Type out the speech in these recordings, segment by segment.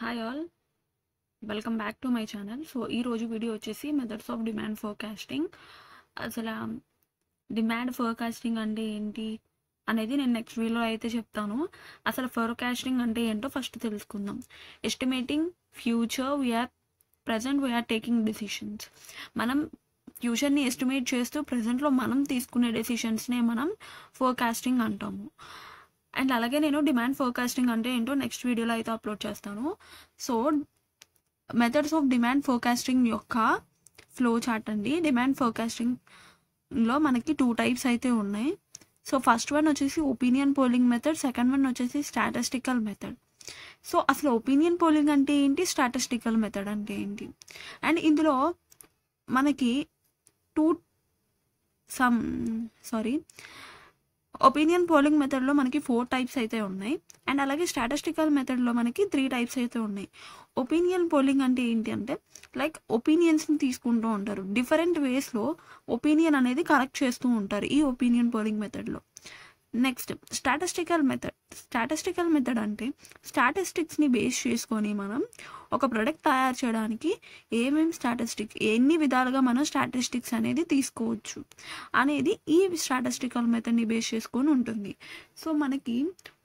Hi all, welcome back to my channel. So ఈరోజు video వచ్చేసి methods of demand forecasting. అసలు demand forecasting అంటే ఏంటి అనేది నేను నెక్స్ట్ వీడియోలో అయితే చెప్తాను. అసలు ఫోర్కాస్టింగ్ అంటే ఏంటో ఫస్ట్ తెలుసుకుందాం. Estimating future, we're taking decisions. మనం ఫ్యూచర్ని ఎస్టిమేట్ చేస్తూ ప్రజెంట్లో మనం తీసుకునే డెసిషన్స్నే మనం ఫోర్కాస్టింగ్ అంటాము. అండ్ అలాగే నేను డిమాండ్ ఫోర్కాస్టింగ్ అంటే ఏంటో నెక్స్ట్ వీడియోలో అయితే అప్లోడ్ చేస్తాను. So methods of demand forecasting యొక్క ఫ్లో చార్ట్ అండి. డిమాండ్ ఫోర్కాస్టింగ్లో మనకి 2 టైప్స్ అయితే ఉన్నాయి. సో ఫస్ట్ వన్ వచ్చేసి opinion polling method, second one వచ్చేసి స్టాటిస్టికల్ మెథడ్. సో అసలు ఒపీనియన్ పోలింగ్ అంటే ఏంటి, స్టాటిస్టికల్ మెథడ్ అంటే ఏంటి, అండ్ ఇందులో మనకి ఒపీనియన్ పోలింగ్ మెథడ్లో మనకి 4 టైప్స్ అయితే ఉన్నాయి. అండ్ అలాగే స్టాటిస్టికల్ మెథడ్లో మనకి 3 టైప్స్ అయితే ఉన్నాయి. ఒపీనియన్ పోలింగ్ అంటే ఏంటి అంటే లైక్ ఒపీనియన్స్ని తీసుకుంటూ ఉంటారు, డిఫరెంట్ వేస్లో ఒపీనియన్ అనేది కరెక్ట్ చేస్తూ ఉంటారు ఈ ఒపీనియన్ పోలింగ్ మెథడ్లో. నెక్స్ట్ స్టాటిస్టికల్ మెథడ్ అంటే స్టాటిస్టిక్స్ని బేస్ చేసుకొని మనం ఒక ప్రోడక్ట్ తయారు చేయడానికి ఎన్ని విధాలుగా మనం స్టాటిస్టిక్స్ అనేది తీసుకోవచ్చు అనేది ఈ స్టాటిస్టికల్ మెథడ్ని బేస్ చేసుకొని ఉంటుంది. సో మనకి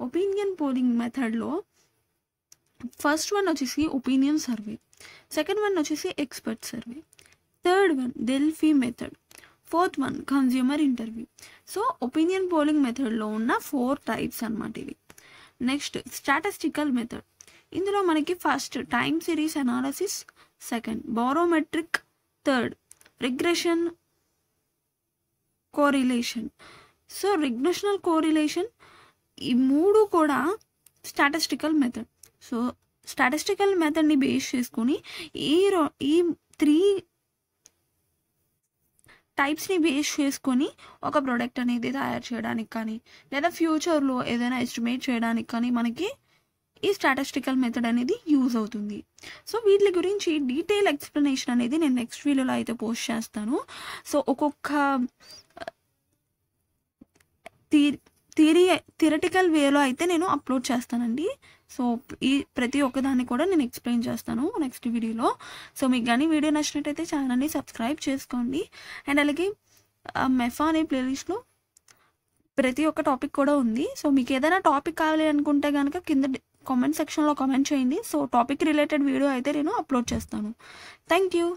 ఒపీనియన్ పోలింగ్ మెథడ్లో ఫస్ట్ వన్ వచ్చేసి ఒపీనియన్ సర్వే, సెకండ్ వన్ వచ్చేసి expert survey, third one Delphi method, fourth one consumer interview. So opinion polling మెథడ్లో ఉన్న 4 టైప్స్ అన్నమాట ఇవి. Next statistical method. ఇందులో మనకి first time series analysis, second barometric, third regression correlation. So regressional correlation ఈ 3 కూడా statistical method. So statistical మెథడ్ని base చేసుకొని ఈ 3 టైప్స్ని బేస్ చేసుకొని ఒక ప్రోడక్ట్ అనేది తయారు చేయడానికి కానీ లేదా ఫ్యూచర్లో ఏదైనా ఎస్టిమేట్ చేయడానికి కానీ మనకి ఈ స్టాటిస్టికల్ మెథడ్ అనేది యూజ్ అవుతుంది. సో వీటి గురించి డీటెయిల్ ఎక్స్ప్లెనేషన్ అనేది నేను నెక్స్ట్ వీడియోలో అయితే పోస్ట్ చేస్తాను. సో ఒక్కొక్క థియరిటికల్ వేలో అయితే నేను అప్లోడ్ చేస్తానండి. సో ఈ ప్రతి ఒక్కదాన్ని కూడా నేను ఎక్స్ప్లెయిన్ చేస్తాను నెక్స్ట్ వీడియోలో. సో మీకు కానీ వీడియో నచ్చినట్టయితే ఛానల్ని సబ్స్క్రైబ్ చేసుకోండి. అండ్ అలాగే మెఫా అనే ప్లేలిస్ట్లో ప్రతి ఒక్క టాపిక్ కూడా ఉంది. సో మీకు ఏదైనా టాపిక్ కావాలి అనుకుంటే కనుక కింద కామెంట్ సెక్షన్లో కామెంట్ చేయండి. సో టాపిక్ రిలేటెడ్ వీడియో అయితే నేను అప్లోడ్ చేస్తాను. Thank you.